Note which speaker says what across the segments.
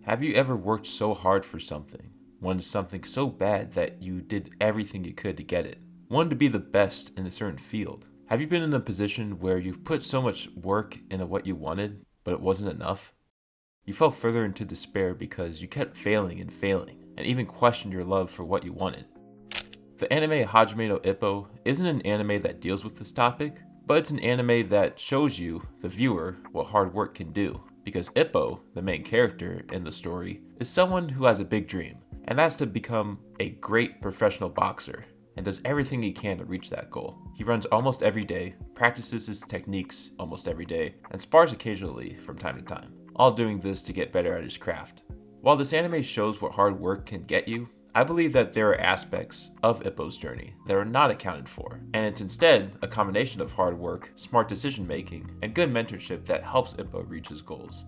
Speaker 1: Have you ever worked so hard for something, wanted something so bad that you did everything you could to get it, wanted to be the best in a certain field? Have you been in a position where you've put so much work into what you wanted, but it wasn't enough? You fell further into despair because you kept failing and even questioned your love for what you wanted. The anime Hajime no Ippo isn't an anime that deals with this topic, but it's an anime that shows you, the viewer, what hard work can do. Because Ippo, the main character in the story, is someone who has a big dream, and that's to become a great professional boxer, and does everything he can to reach that goal. He runs almost every day, practices his techniques almost every day, and spars occasionally from time to time, all doing this to get better at his craft. While this anime shows what hard work can get you, I believe that there are aspects of Ippo's journey that are not accounted for, and it's instead a combination of hard work, smart decision making, and good mentorship that helps Ippo reach his goals.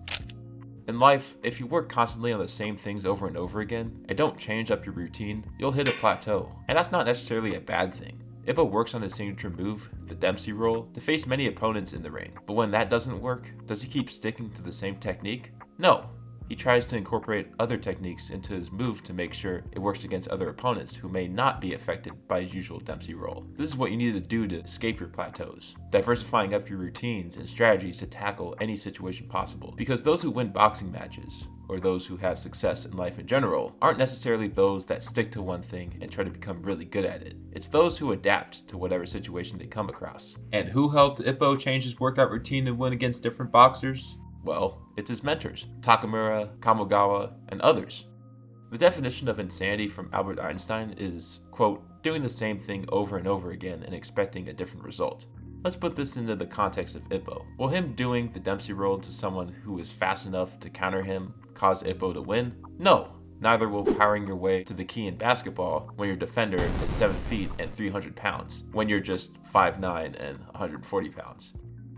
Speaker 1: In life, if you work constantly on the same things over and over again, and don't change up your routine, you'll hit a plateau, and that's not necessarily a bad thing. Ippo works on his signature move, the Dempsey roll, to face many opponents in the ring, but when that doesn't work, does he keep sticking to the same technique? No. He tries to incorporate other techniques into his move to make sure it works against other opponents who may not be affected by his usual Dempsey roll. This is what you need to do to escape your plateaus, diversifying up your routines and strategies to tackle any situation possible. Because those who win boxing matches, or those who have success in life in general, aren't necessarily those that stick to one thing and try to become really good at it. It's those who adapt to whatever situation they come across. And who helped Ippo change his workout routine and win against different boxers? Well, it's his mentors, Takamura, Kamogawa, and others. The definition of insanity from Albert Einstein is, quote, doing the same thing over and over again and expecting a different result. Let's put this into the context of Ippo. Will him doing the Dempsey roll to someone who is fast enough to counter him cause Ippo to win? No. Neither will powering your way to the key in basketball when your defender is 7 feet and 300 pounds, when you're just 5'9" and 140 pounds.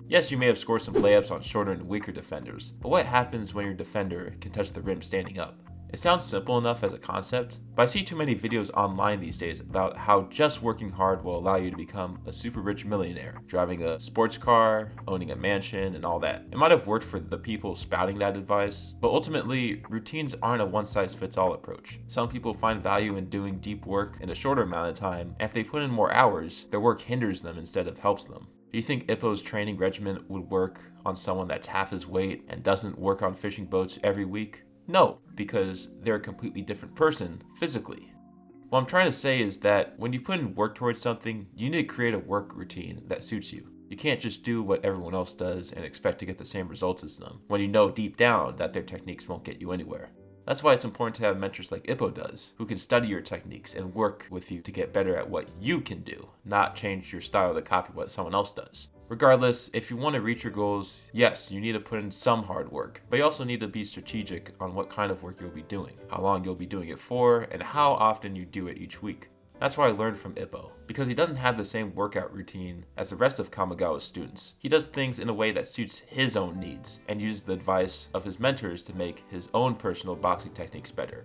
Speaker 1: Yes, you may have scored some layups on shorter and weaker defenders, but what happens when your defender can touch the rim standing up? It sounds simple enough as a concept, but I see too many videos online these days about how just working hard will allow you to become a super rich millionaire, driving a sports car, owning a mansion, and all that. It might have worked for the people spouting that advice, but ultimately, routines aren't a one-size-fits-all approach. Some people find value in doing deep work in a shorter amount of time, and if they put in more hours, their work hinders them instead of helps them. Do you think Ippo's training regimen would work on someone that's half his weight and doesn't work on fishing boats every week? No, because they're a completely different person physically. What I'm trying to say is that when you put in work towards something, you need to create a work routine that suits you. You can't just do what everyone else does and expect to get the same results as them, when you know deep down that their techniques won't get you anywhere. That's why it's important to have mentors like Ippo does, who can study your techniques and work with you to get better at what you can do, not change your style to copy what someone else does. Regardless, if you want to reach your goals, yes, you need to put in some hard work, but you also need to be strategic on what kind of work you'll be doing, how long you'll be doing it for, and how often you do it each week. That's what I learned from Ippo, because he doesn't have the same workout routine as the rest of Kamogawa's students. He does things in a way that suits his own needs, and uses the advice of his mentors to make his own personal boxing techniques better.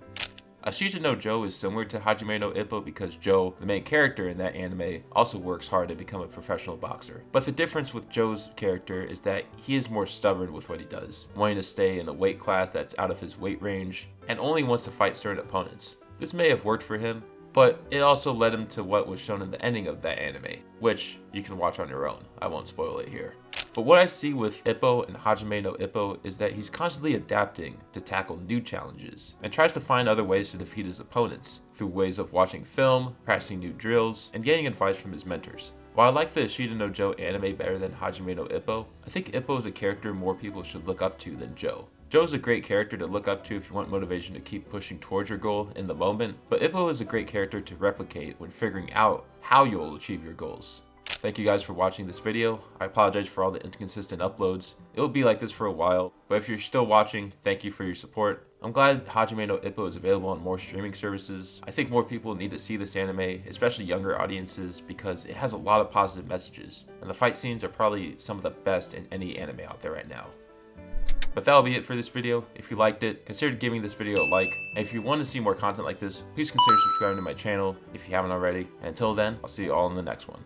Speaker 1: Ashita no Joe is similar to Hajime no Ippo because Joe, the main character in that anime, also works hard to become a professional boxer. But the difference with Joe's character is that he is more stubborn with what he does, wanting to stay in a weight class that's out of his weight range, and only wants to fight certain opponents. This may have worked for him, but it also led him to what was shown in the ending of that anime, which you can watch on your own. I won't spoil it here. But what I see with Ippo and Hajime no Ippo is that he's constantly adapting to tackle new challenges, and tries to find other ways to defeat his opponents, through ways of watching film, practicing new drills, and getting advice from his mentors. While I like the Ashita no Joe anime better than Hajime no Ippo, I think Ippo is a character more people should look up to than Joe. Joe's a great character to look up to if you want motivation to keep pushing towards your goal in the moment, but Ippo is a great character to replicate when figuring out how you'll achieve your goals. Thank you guys for watching this video. I apologize for all the inconsistent uploads. It will be like this for a while, but if you're still watching, thank you for your support. I'm glad Hajime no Ippo is available on more streaming services. I think more people need to see this anime, especially younger audiences, because it has a lot of positive messages, and the fight scenes are probably some of the best in any anime out there right now. But that'll be it for this video. If you liked it, consider giving this video a like. And if you want to see more content like this, please consider subscribing to my channel if you haven't already. And until then, I'll see you all in the next one.